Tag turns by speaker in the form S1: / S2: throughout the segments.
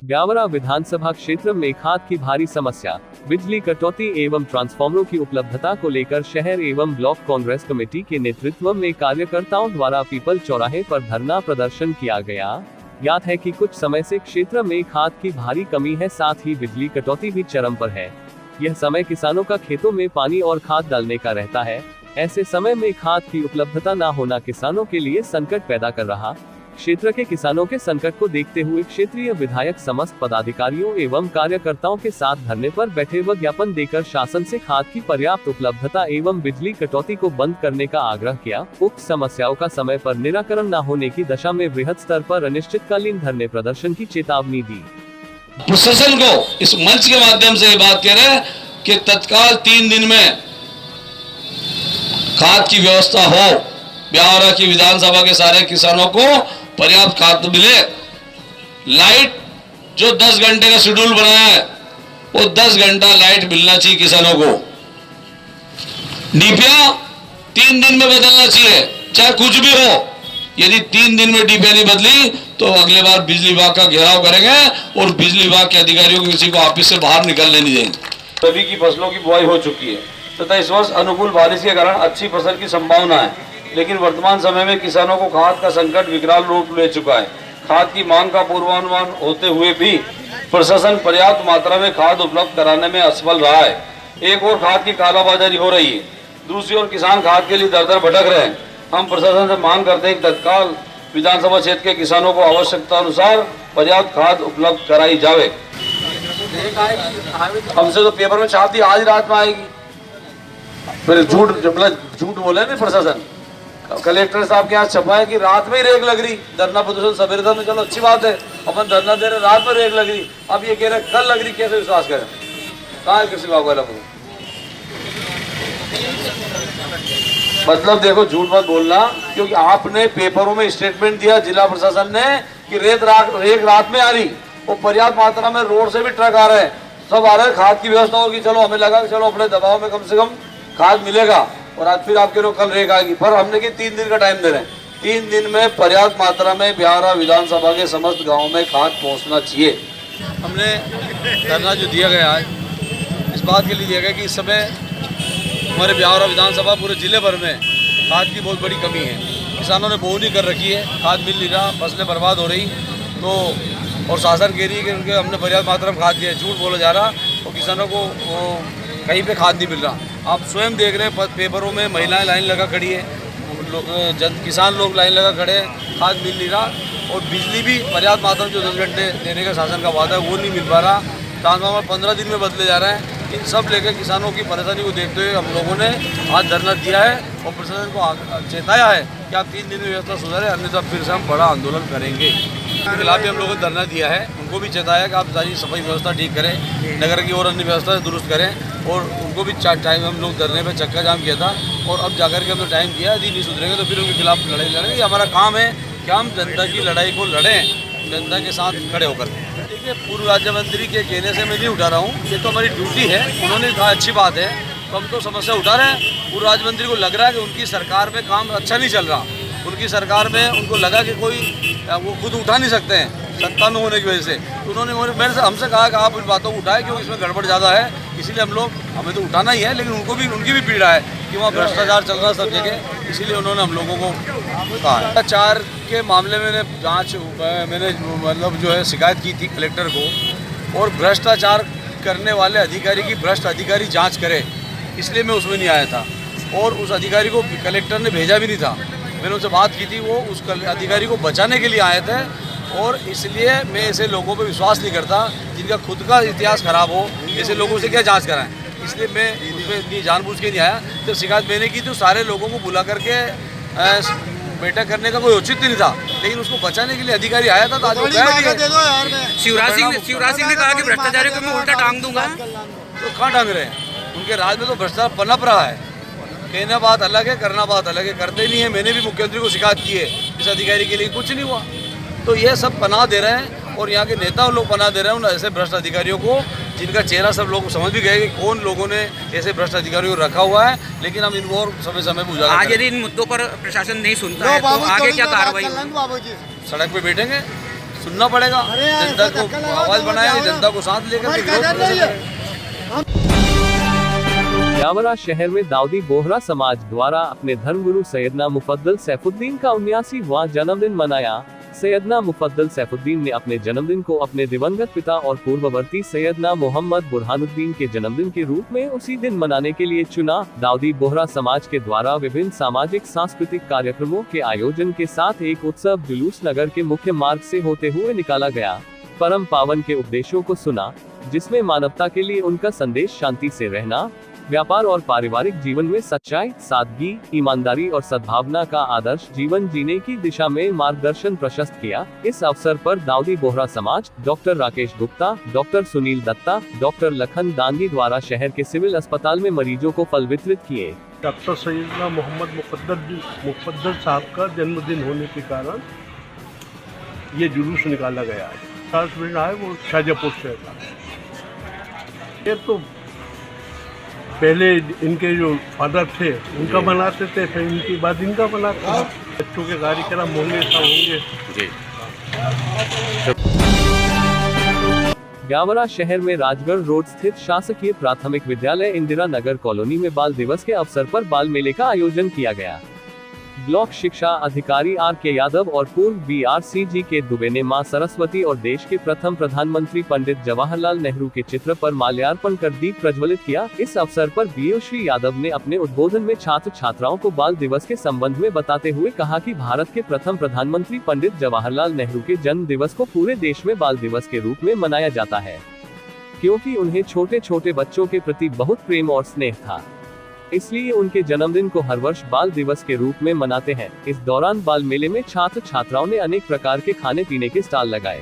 S1: ब्यावरा विधानसभा क्षेत्र में खाद की भारी समस्या, बिजली कटौती एवं ट्रांसफार्मरों की उपलब्धता को लेकर शहर एवं ब्लॉक कांग्रेस कमेटी के नेतृत्व में कार्यकर्ताओं द्वारा पीपल चौराहे पर धरना प्रदर्शन किया गया। ज्ञात है कि कुछ समय से क्षेत्र में खाद की भारी कमी है, साथ ही बिजली कटौती भी चरम पर है। यह समय किसानों का खेतों में पानी और खाद डालने का रहता है। ऐसे समय में खाद की उपलब्धता न होना किसानों के लिए संकट पैदा कर रहा। क्षेत्र के किसानों के संकट को देखते हुए क्षेत्रीय विधायक समस्त पदाधिकारियों एवं कार्यकर्ताओं के साथ धरने पर बैठे व ज्ञापन देकर शासन से खाद की पर्याप्त उपलब्धता एवं बिजली कटौती को बंद करने का आग्रह किया। उक्त समस्याओं का समय पर निराकरण न होने की दशा में वृहद स्तर पर अनिश्चितकालीन धरने प्रदर्शन की चेतावनी दी।
S2: प्रशासन को इस मंच के माध्यम से ये बात कह रहे हैं कि तत्काल 3 दिन में खाद की व्यवस्था हो, ब्यावरा की विधानसभा के सारे किसानों को पर्याप्त खाद मिले। लाइट जो 10 घंटे का शेड्यूल बनाया है वो 10 घंटा लाइट मिलना चाहिए किसानों को। डीपीआई 3 दिन में बदलना चाहिए, चाहे कुछ भी हो। यदि 3 दिन में डीपीआई नहीं बदली तो अगले बार बिजली विभाग का घेराव करेंगे और बिजली विभाग के अधिकारियों को किसी को ऑफिस से बाहर निकलने नहीं देंगे।
S3: रबी की फसलों की बुआई हो चुकी है तथा इस वर्ष अनुकूल बारिश के कारण अच्छी फसल की संभावना है, लेकिन वर्तमान समय में किसानों को खाद का संकट विकराल रूप ले चुका है। खाद की मांग का पूर्वानुमान होते हुए भी प्रशासन पर्याप्त मात्रा में खाद उपलब्ध कराने में असफल रहा है। एक और खाद की कालाबाजारी हो रही है, दूसरी ओर किसान खाद के लिए दर दर भटक रहे हैं। हम प्रशासन से मांग करते हैं कि तत्काल विधानसभा क्षेत्र के किसानों को आवश्यकता अनुसार पर्याप्त खाद उपलब्ध कराई जावे। हमसे तो पेपर में छाप दी आज रात में आएगी, फिर झूठ बोले ना प्रशासन। कलेक्टर साहब के यहाँ छपा है कि रात में ही रेक लग रही, धरना प्रदर्शन सवेरे था, चलो अच्छी बात है, अपन धरना दे रहे, रात में रेक लग रही। अब ये कह रहे कल लग रही, कैसे विश्वास करें? कहाँ है कृषि विभाग वाला को? मतलब देखो, झूठ मत बोलना, क्योंकि आपने पेपरों में स्टेटमेंट दिया जिला प्रशासन ने कि रेक रात में आ रही, वो पर्याप्त मात्रा में रोड से भी ट्रक आ रहे हैं, सब आ रहे हैं, खाद की व्यवस्था होगी। चलो हमें लगा कि चलो अपने दबाव में कम से कम खाद मिलेगा, और आज फिर आपके लोग कल रेक आएगी। पर हमने कि 3 दिन का टाइम दे रहे हैं, 3 दिन में पर्याप्त मात्रा में ब्यावरा विधानसभा के समस्त गाँव में खाद पहुँचना चाहिए।
S4: हमने धरना जो दिया गया है इस बात के लिए दिया गया कि इस समय हमारे ब्यावरा विधानसभा पूरे जिले भर में खाद की बहुत बड़ी कमी है। किसानों ने बोनी कर रखी है, खाद मिल नहीं रहा, फसलें बर्बाद हो रही, तो और शासन कह रही है कि उनके हमने पर्याप्त मात्रा में खाद दिया है। झूठ बोला जा रहा और किसानों को कहीं पे खाद नहीं मिल रहा। आप स्वयं देख रहे हैं पेपरों में महिलाएं लाइन लगा खड़ी है, किसान लोग लाइन लगा खड़े हैं, खाद मिल नहीं रहा। और बिजली भी पर्याप्त मात्रा में जो 10 घंटे देने का शासन का वादा है वो नहीं मिल पा रहा। ट्रांसफार्मर 15 दिन में बदले जा रहे हैं। इन सब लेकर किसानों की परेशानी को देखते हुए हम लोगों ने आज धरना दिया है और प्रशासन को चेताया है कि आप 3 दिन में व्यवस्था सुधारें, अन्यथा फिर से हम बड़ा आंदोलन करेंगे। उनके खिलाफ भी हम लोगों ने धरना दिया है, उनको भी चेताया कि आप सारी सफाई व्यवस्था ठीक करें, नगर की और अन्य व्यवस्था दुरुस्त करें। और उनको भी टाइम हम लोग धरने पर चक्का जाम किया था और अब जाकर के हमने टाइम दिया, यदि नहीं सुधरेंगे तो फिर उनके खिलाफ लड़ाई लड़ेंगे। ये हमारा काम है कि हम जनता की लड़ाई को लड़ें, जनता के साथ खड़े होकर। देखिए, पूर्व राज्य मंत्री के कहने से मैं नहीं उठा रहा हूँ, ये तो हमारी ड्यूटी है। उन्होंने कहा अच्छी बात है, तो हम तो समस्या उठा रहे हैं। पूर्व राज्य मंत्री को लग रहा है कि उनकी सरकार में काम अच्छा नहीं चल रहा, उनकी सरकार में उनको लगा कि कोई वो खुद उठा नहीं सकते हैं सत्ता में होने की वजह से। तो उन्होंने हमसे कहा कि आप इन बातों को उठाएं क्योंकि इसमें गड़बड़ ज़्यादा है, इसीलिए हमें तो उठाना ही है, लेकिन उनकी भी पीड़ा है कि वहाँ भ्रष्टाचार चल रहा है सब जगह, इसीलिए उन्होंने हम लोगों को कहा है। भ्रष्टाचार के मामले में मैंने मतलब जो है शिकायत की थी कलेक्टर को, और भ्रष्टाचार करने वाले अधिकारी की भ्रष्ट अधिकारी जाँच करे, इसलिए मैं उसमें नहीं आया था। और उस अधिकारी को कलेक्टर ने भेजा भी नहीं था, मैंने उनसे बात की थी, वो उस अधिकारी को बचाने के लिए आए थे। और इसलिए मैं ऐसे लोगों पे विश्वास नहीं करता जिनका खुद का इतिहास खराब हो, ऐसे लोगों से क्या जांच कराएं। इसलिए मैं उसमें जानबूझ के नहीं आया। जब शिकायत मैंने की तो सारे लोगों को बुला करके बैठक करने का कोई औचित्य नहीं था, लेकिन उसको बचाने के लिए अधिकारी आया था। तो आज
S5: शिवराज सिंह ने कहा कि भ्रष्टाचारियों को मैं उल्टा टांग दूंगा,
S4: तो कहाँ टांग रहे हैं? उनके राज में तो भ्रष्टाचार पनप रहा है। कहना बात अलग है, करना बात अलग है, करते नहीं है। मैंने भी मुख्यमंत्री को शिकायत की है इस अधिकारी के लिए, कुछ नहीं हुआ। तो ये सब पनाह दे रहे हैं और यहाँ के नेता लोग पनाह दे रहे हैं उन ऐसे भ्रष्ट अधिकारियों को, जिनका चेहरा सब लोग समझ भी गए कि कौन लोगों ने ऐसे भ्रष्ट अधिकारियों को रखा हुआ है। लेकिन हम इनको और समय समय पर उजागर
S5: आज यदि इन मुद्दों पर प्रशासन नहीं सुनता है तो आगे क्या कार्रवाई?
S4: सड़क पे बैठेंगे, सुनना पड़ेगा, जनता को आवाज़ बनाए, जनता को साथ लेकर विरोध करें।
S1: ब्यावरा शहर में दाऊदी बोहरा समाज द्वारा अपने धर्मगुरु सैयदना मुफद्दल सैफुद्दीन का 79वां जन्मदिन मनाया। सैयदना मुफद्दल सैफुद्दीन ने अपने जन्मदिन को अपने दिवंगत पिता और पूर्ववर्ती सैयदना मोहम्मद बुरहानुद्दीन के जन्मदिन के रूप में उसी दिन मनाने के लिए चुना। दाऊदी बोहरा समाज के द्वारा विभिन्न सामाजिक सांस्कृतिक कार्यक्रमों के आयोजन के साथ एक उत्सव जुलूस नगर के मुख्य मार्ग से होते हुए निकाला गया। परम पावन के उपदेशों को सुना, जिसमें मानवता के लिए उनका संदेश शांति से रहना, व्यापार और पारिवारिक जीवन में सच्चाई, सादगी, ईमानदारी और सद्भावना का आदर्श जीवन जीने की दिशा में मार्गदर्शन प्रशस्त किया। इस अवसर पर दाऊदी बोहरा समाज, doctor Rakesh Gupta, doctor Sunil Dutta, doctor Lakhan Dangi द्वारा शहर के सिविल अस्पताल में मरीजों को फल वितरित किए।
S6: डॉक्टर सैयदना मोहम्मद मुफद्दल साहब का जन्मदिन होने के कारण ये जुलूस निकाला गया है। खास बेटा है वो शाहजहाँपुर से था। ये तो पहले इनके जो फादर थे उनका बनाते थे, फिर इनके बाद इनका बनाते थे। बच्चों के कार्यक्रम होंगे, सब होंगे जी।
S1: ब्यावरा शहर में राजगढ़ रोड स्थित शासकीय प्राथमिक विद्यालय इंदिरा नगर कॉलोनी में बाल दिवस के अवसर पर बाल मेले का आयोजन किया गया। ब्लॉक शिक्षा अधिकारी R.K. यादव और पूर्व BRCG के दुबे ने मां सरस्वती और देश के प्रथम प्रधानमंत्री पंडित जवाहरलाल नेहरू के चित्र पर माल्यार्पण कर दीप प्रज्वलित किया। इस अवसर पर BO श्री यादव ने अपने उद्बोधन में छात्र छात्राओं को बाल दिवस के संबंध में बताते हुए कहा कि भारत के प्रथम प्रधानमंत्री पंडित जवाहरलाल नेहरू के जन्म दिवस को पूरे देश में बाल दिवस के रूप में मनाया जाता है, क्योंकि उन्हें छोटे छोटे बच्चों के प्रति बहुत प्रेम और स्नेह था, इसलिए उनके जन्मदिन को हर वर्ष बाल दिवस के रूप में मनाते हैं। इस दौरान बाल मेले में छात्र छात्राओं ने अनेक प्रकार के खाने पीने के स्टॉल लगाए।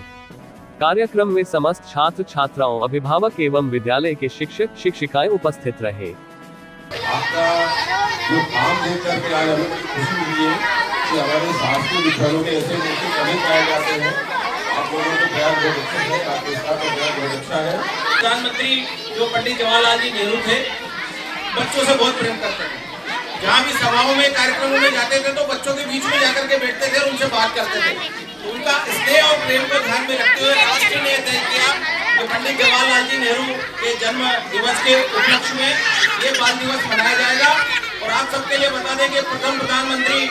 S1: कार्यक्रम में समस्त छात्र छात्राओं, अभिभावक एवं विद्यालय के शिक्षक शिक्षिकाएं उपस्थित रहे।
S7: आपका जो काम देकर के आए हमें खुशी मिली है कि हमारे शासकीय विद्यालयों में ऐसे मौके कभी पाए जाते हैं। आप लोगों को प्यार बहुत अच्छा है, आपके इसका प्यार बहुत अच्छा है।
S8: प्रधानमंत्री जो पंडित जवाहरलाल जी नेहरू थे, बच्चों से बहुत प्रेम करते थे। जहाँ भी सभाओं में, कार्यक्रमों में जाते थे तो बच्चों के बीच में जाकर के बैठते थे और उनसे बात करते थे। तो उनका स्नेह और प्रेम को ध्यान में रखते हुए राष्ट्र ने तय किया कि पंडित जवाहरलाल जी नेहरू के जन्म दिवस के उपलक्ष्य में ये बाल दिवस मनाया जाएगा। और आप सबके लिए बता दें कि प्रथम प्रधानमंत्री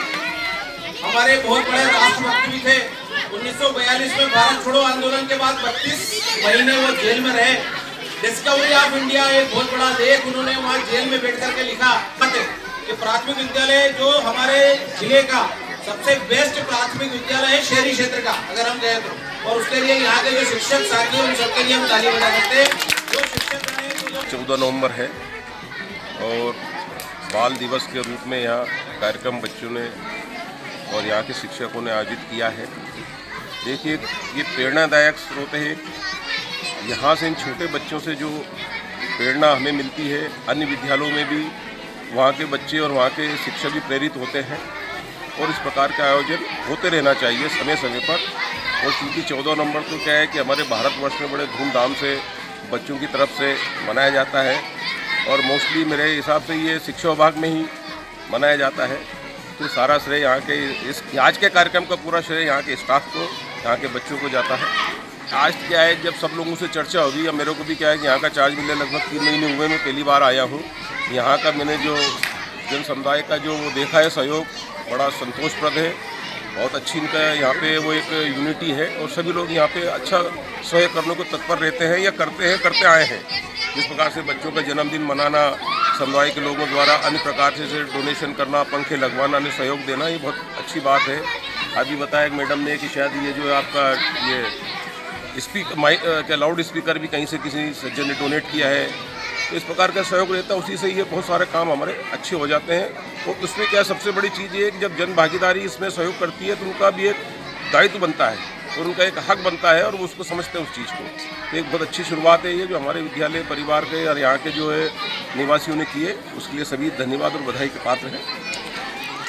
S8: हमारे बहुत बड़े राष्ट्रभक्त भी थे। 1942 में भारत छोड़ो आंदोलन के बाद 32 महीने वो जेल में रहे। डिस्कवरी ऑफ इंडिया एक बहुत बड़ा लेख उन्होंने वहाँ जेल में बैठ करके लिखा कि प्राथमिक विद्यालय जो हमारे जिले का सबसे बेस्ट प्राथमिक विद्यालय है शहरी क्षेत्र का, अगर हम कहें तो। और उसके लिए यहाँ के जो शिक्षक साथी हैं उन सबके लिए हम ताली बजा सकते हैं। जो शिक्षक रहे
S7: 14 नवंबर है और बाल दिवस के रूप में यहाँ कार्यक्रम बच्चों ने और यहाँ के शिक्षकों ने आयोजित किया है। देखिए, ये प्रेरणादायक स्रोत है। यहाँ से इन छोटे बच्चों से जो प्रेरणा हमें मिलती है, अन्य विद्यालयों में भी वहाँ के बच्चे और वहाँ के शिक्षक भी प्रेरित होते हैं और इस प्रकार का आयोजन होते रहना चाहिए समय समय पर। और चूँकि 14 नवंबर तो क्या है कि हमारे भारतवर्ष में बड़े धूमधाम से बच्चों की तरफ से मनाया जाता है और मोस्टली मेरे हिसाब से ये शिक्षा विभाग में ही मनाया जाता है। तो सारा श्रेय यहाँ के इस आज के कार्यक्रम का पूरा श्रेय यहाँ के स्टाफ को, यहाँ के बच्चों को जाता है। आज क्या है, जब सब लोगों से चर्चा होगी, अब मेरे को भी क्या है कि यहाँ का चार्ज मिलने लगभग 3 महीने हुए, मैं पहली बार आया हूँ। यहाँ का मैंने जो जन समुदाय का जो वो देखा है सहयोग, बड़ा संतोषप्रद है। बहुत अच्छी इनका यहाँ पे वो एक यूनिटी है और सभी लोग यहाँ पे अच्छा सहयोग करने को तत्पर रहते हैं या करते आए हैं। जिस प्रकार से बच्चों का जन्मदिन मनाना, समुदाय के लोगों द्वारा अन्य प्रकार से डोनेशन करना, पंखे लगवाना, अन्य सहयोग देना, ये बहुत अच्छी बात है। अभी बताया मैडम ने कि शायद ये जो आपका ये क्या लाउड स्पीकर भी कहीं से किसी सज्जन ने डोनेट किया है। तो इस प्रकार का सहयोग रहता है, उसी से ये बहुत सारे काम हमारे अच्छे हो जाते हैं। और उसमें क्या सबसे बड़ी चीज़ ये है कि जब जन भागीदारी इसमें सहयोग करती है तो उनका भी एक दायित्व बनता है और उनका एक हक बनता है और वो उसको समझते हैं उस चीज़ को। तो एक बहुत अच्छी शुरुआत है ये जो हमारे विद्यालय परिवार के और यहाँ के जो है निवासियों ने की है, उसके लिए सभी धन्यवाद और बधाई के पात्र हैं।